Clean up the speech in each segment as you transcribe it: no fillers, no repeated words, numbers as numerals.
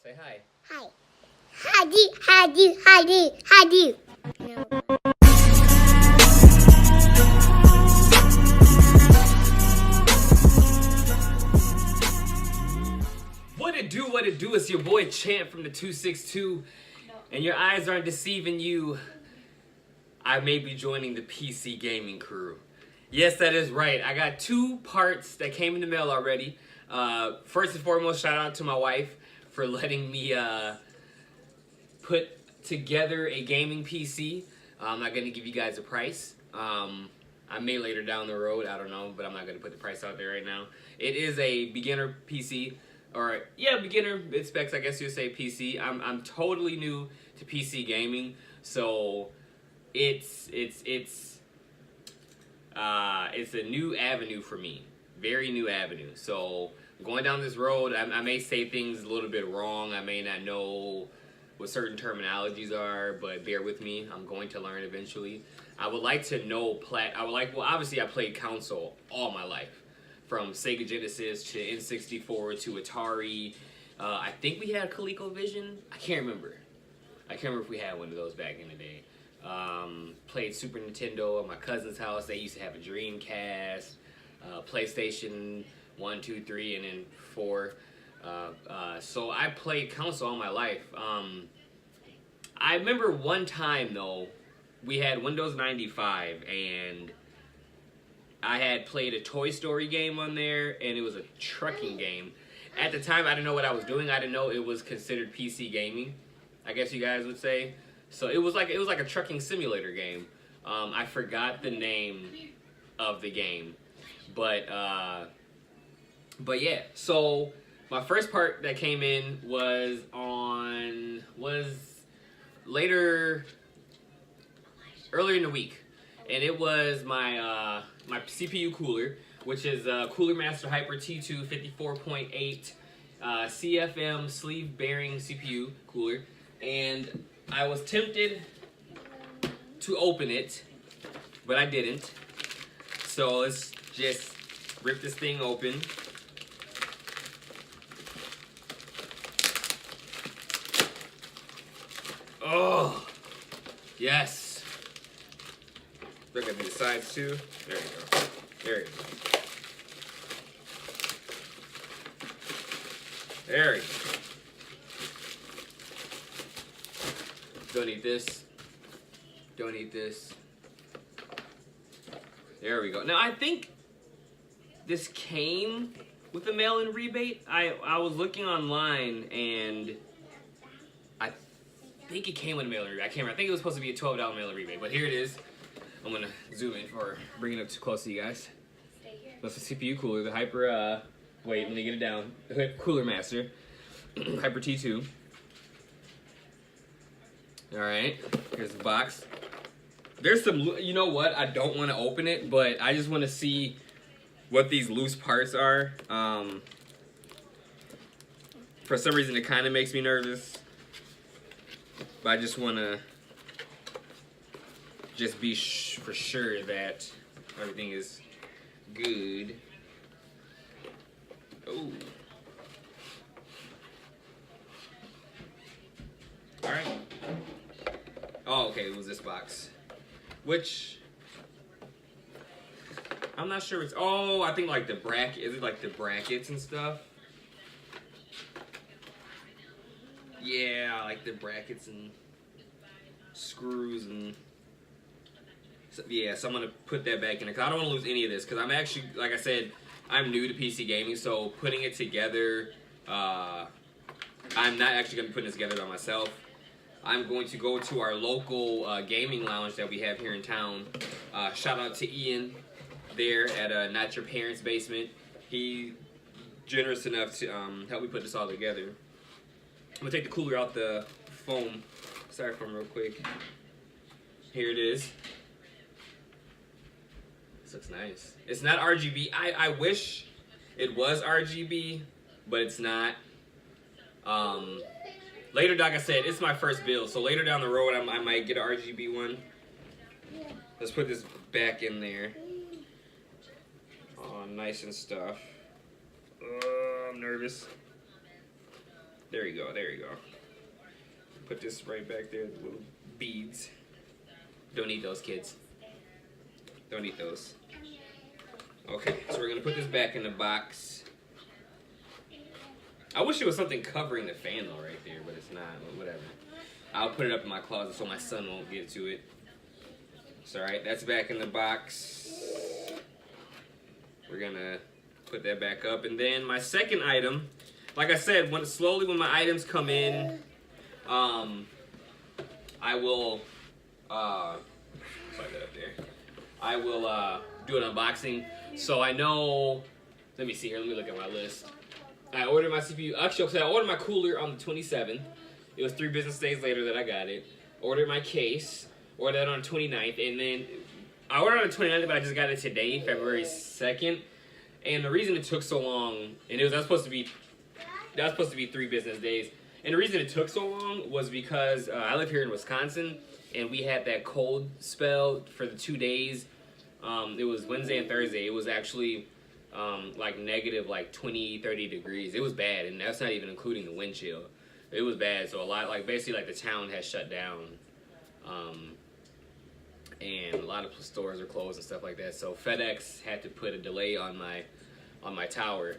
Say hi. Hi. Hi. No. What it do? It's your boy Champ from the 262, and your eyes aren't deceiving you. I may be joining the PC gaming crew. Yes, that is right. I got 2 parts that came in the mail already. First and foremost, shout out to my wife for letting me put together a gaming PC. I'm not going to give you guys a price. I may later down the road, I don't know, but I'm not going to put the price out there right now. It is a beginner PC, or yeah, beginner mid specs, I guess you'd say PC. I'm totally new to PC gaming, so it's a new avenue for me, very new avenue. So going down this road, I may say things a little bit wrong. I may not know what certain terminologies are, but bear with me. I'm going to learn eventually. I would like to know well, obviously I played console all my life, from Sega Genesis to N64 to Atari. I think we had ColecoVision. I can't remember if we had one of those back in the day. Played Super Nintendo at my cousin's house. They used to have a Dreamcast, PlayStation 1, 2, 3, and then 4. So I played console all my life. I remember one time though, we had Windows 95, and I had played a Toy Story game on there, and it was a trucking game. At the time, I didn't know what I was doing. I didn't know it was considered PC gaming, I guess you guys would say. So it was like a trucking simulator game. I forgot the name of the game, but yeah. So my first part that came in was earlier in the week, and it was my my CPU cooler, which is Cooler Master Hyper T2 54.8 CFM sleeve bearing CPU cooler, and I was tempted to open it, but I didn't. So let's just rip this thing open. Oh, yes. Look at the sides too. There you go. There you go. There you go. Don't eat this. Don't eat this. There we go. Now I think this came with a mail-in rebate. I was looking online, and I think it came with a mail-in rebate. I can't remember. I think it was supposed to be a $12 mail-in rebate, but here it is. I'm gonna zoom in for bringing it up too close to you guys. That's the CPU cooler, the Hyper. Wait, let me get it down. The Cooler Master, Hyper T2. All right, here's the box. There's some, you know what? I don't want to open it, but I just want to see what these loose parts are. For some reason, it kind of makes me nervous, but I just want to be for sure that everything is good. Oh. All right. Oh, okay, it was this box. Which, I'm not sure it's, oh, I think like the bracket, is it like the brackets and stuff? Yeah, like the brackets and screws and, yeah, so I'm going to put that back in there, because I don't want to lose any of this, because I'm actually, like I said, I'm new to PC gaming, so putting it together, I'm not actually going to be putting this together by myself. I'm going to go to our local gaming lounge that we have here in town. Shout out to Ian there at Not Your Parents' Basement. He generous enough to help me put this all together. I'm going to take the cooler out the foam styrofoam real quick. Here it is. This looks nice. It's not RGB. I wish it was RGB, but it's not. Later, like I said, it's my first build, so later down the road, I might get an RGB one. Let's put this back in there. Oh, nice and stuff. I'm nervous. There you go. There you go. Put this right back there. The little beads. Don't eat those, kids. Don't eat those. Okay, so we're gonna put this back in the box. I wish there was something covering the fan though right there, but it's not. But whatever. I'll put it up in my closet so my son won't get to it. It's alright, that's back in the box. We're gonna put that back up. And then my second item, like I said, when my items come in, I will slide that up there. I will do an unboxing. So I know, let me see here, let me look at my list. I ordered my CPU, actually I ordered my cooler on the 27th. It was 3 business days later that I got it. Ordered my case, ordered that on the 29th, and then I ordered on the 29th, but I just got it today, February 2nd. And the reason it took so long, and that was supposed to be 3 business days. And the reason it took so long was because I live here in Wisconsin, and we had that cold spell for the 2 days. It was Wednesday and Thursday. It was actually like negative like 20, 30 degrees. It was bad, and that's not even including the wind chill. It was bad. So a lot, like basically like the town has shut down. And a lot of stores are closed and stuff like that. So FedEx had to put a delay on my tower.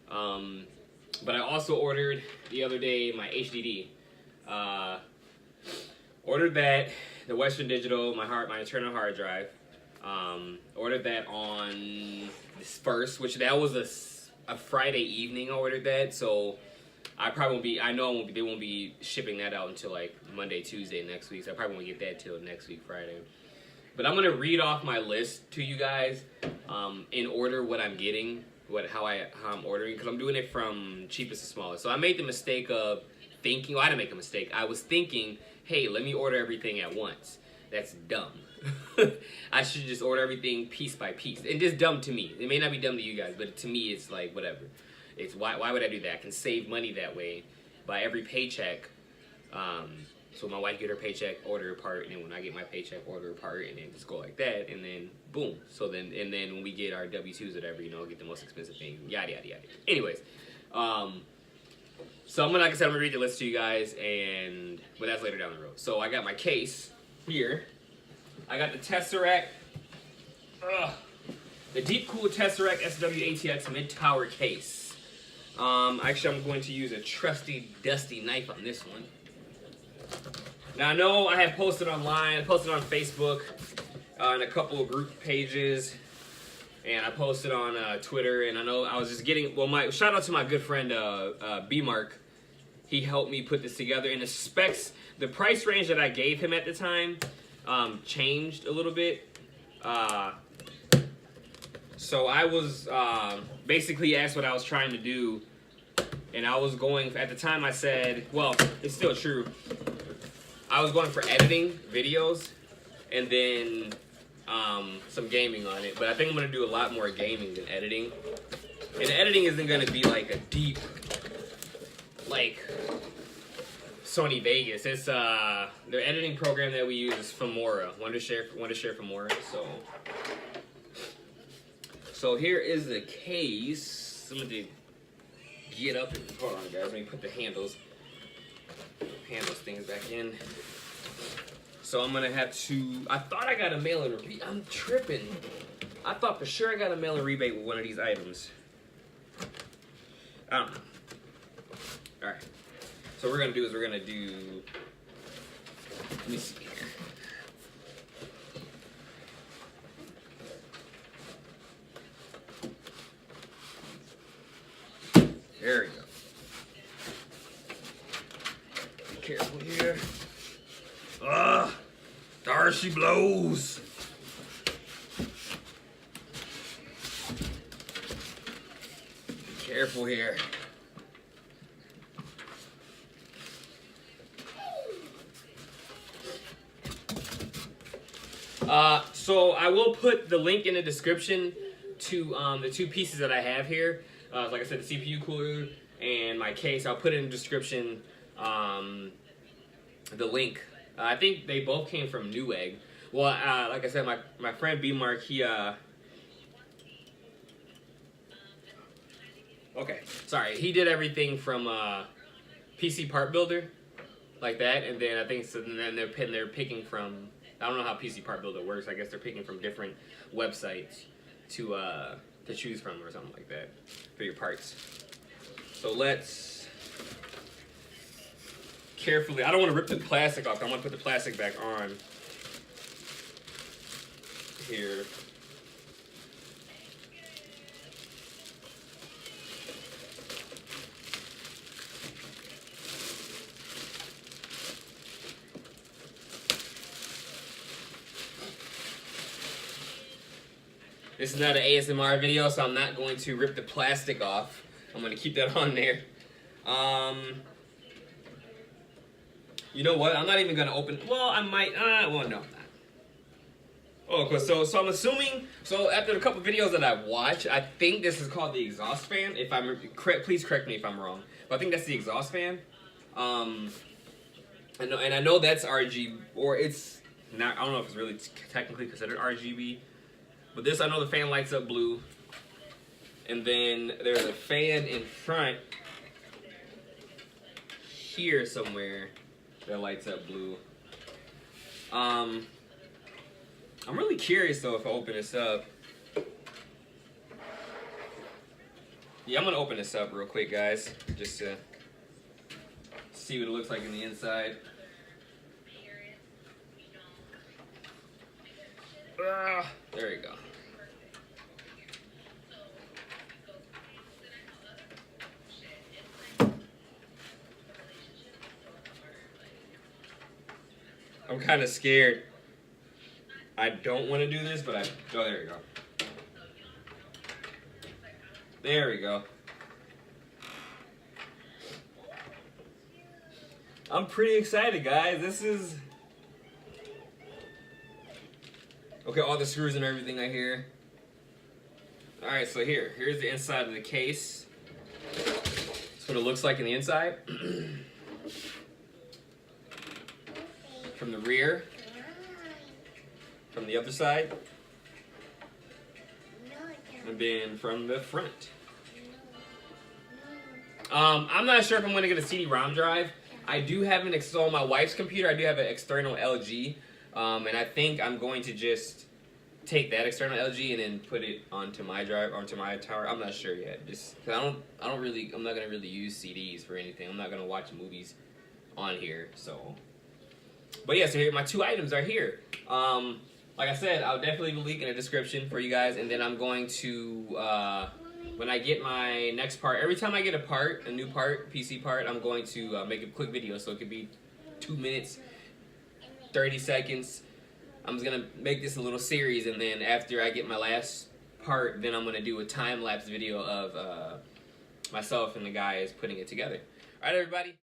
But I also ordered the other day my HDD. Ordered that, the Western Digital, my internal hard drive. Ordered that on this first, which that was a Friday evening. I ordered that, so I probably won't be. I know they won't be shipping that out until like Monday, Tuesday next week. So I probably won't get that till next week, Friday. But I'm gonna read off my list to you guys in order what I'm getting, how I'm ordering, because I'm doing it from cheapest to smallest. So I made the mistake of thinking. Well, I didn't make a mistake. I was thinking, hey, let me order everything at once. That's dumb. I should just order everything piece by piece. And just dumb to me. It may not be dumb to you guys, but to me it's like whatever. It's why would I do that? I can save money that way by every paycheck. So my wife get her paycheck, order a part, and then when I get my paycheck, order a part, and then just go like that, and then boom. So then when we get our W-2s or whatever, get the most expensive thing, yada yada yada. Anyways, so I'm gonna read the list to you guys, but that's later down the road. So I got my case here. I got the Tesseract, the Deepcool Tesseract SW-ATX mid-tower case. Actually, I'm going to use a trusty, dusty knife on this one. Now, I know I have posted online, I posted on Facebook, in a couple of group pages, and I posted on Twitter, and I know I was just getting, shout out to my good friend, B-Mark. He helped me put this together, and the specs, the price range that I gave him at the time, changed a little bit. So I was basically asked what I was trying to do, and I was going, at the time I said, well, it's still true, I was going for editing videos and then some gaming on it, but I think I'm going to do a lot more gaming than editing. And editing isn't going to be like a deep, like Sony Vegas. It's the editing program that we use is Filmora. Wondershare Filmora. So here is the case. I'm gonna get up and hold on, guys. Let me put the handles things back in. So I'm gonna have to. I thought I got a mail-in rebate. I'm tripping. I thought for sure I got a mail-in rebate with one of these items. I don't know. All right. So what we're gonna do is let me see here. There we go. Be careful here. There she blows. Be careful here. So I will put the link in the description to the 2 pieces that I have here. Like I said, the CPU cooler and my case. I'll put it in the description, the link. I think they both came from Newegg. Well, like I said, my friend B-Mark, he... Okay, sorry. He did everything from PC Part Builder, like that, and then I think so. Then they're picking from. I don't know how PC Part Builder works. I guess they're picking from different websites to choose from or something like that for your parts. So let's carefully. I don't want to rip the plastic off. I want to put the plastic back on here. This is not an ASMR video, so I'm not going to rip the plastic off. I'm going to keep that on there. You know what? I'm not even going to open... Well, I might... well, no, I'm not. Oh, okay, so I'm assuming... So after a couple videos that I've watched, I think this is called the exhaust fan. If I'm... Please correct me if I'm wrong. But I think that's the exhaust fan. I know that's RGB, or it's not... I don't know if it's really technically considered RGB. But this, I know the fan lights up blue. And then there's a fan in front here somewhere that lights up blue. I'm really curious though if I open this up. Yeah, I'm gonna open this up real quick, guys, just to see what it looks like in the inside. There we go. I'm kind of scared. I don't want to do this, but oh, there we go. There we go. I'm pretty excited, guys. This is... Okay, all the screws and everything I hear. Alright, so here's the inside of the case. That's what it looks like in the inside. From the rear. From the other side. And then from the front. I'm not sure if I'm going to get a CD-ROM drive. I do have an on my wife's computer. I do have an external LG. And I think I'm going to just take that external LG and then put it onto my drive, onto my tower. I'm not sure yet. Just cause I'm not gonna really use CDs for anything. I'm not gonna watch movies on here. So, but yeah, so here my two items are here. Like I said, I'll definitely leave a link in the description for you guys, and then I'm going to when I get my next part. Every time I get a new part, PC part, I'm going to make a quick video. So it could be 2 minutes. 30 seconds. I'm just gonna make this a little series, and then after I get my last part, then I'm gonna do a time-lapse video of myself and the guys putting it together. Alright, everybody.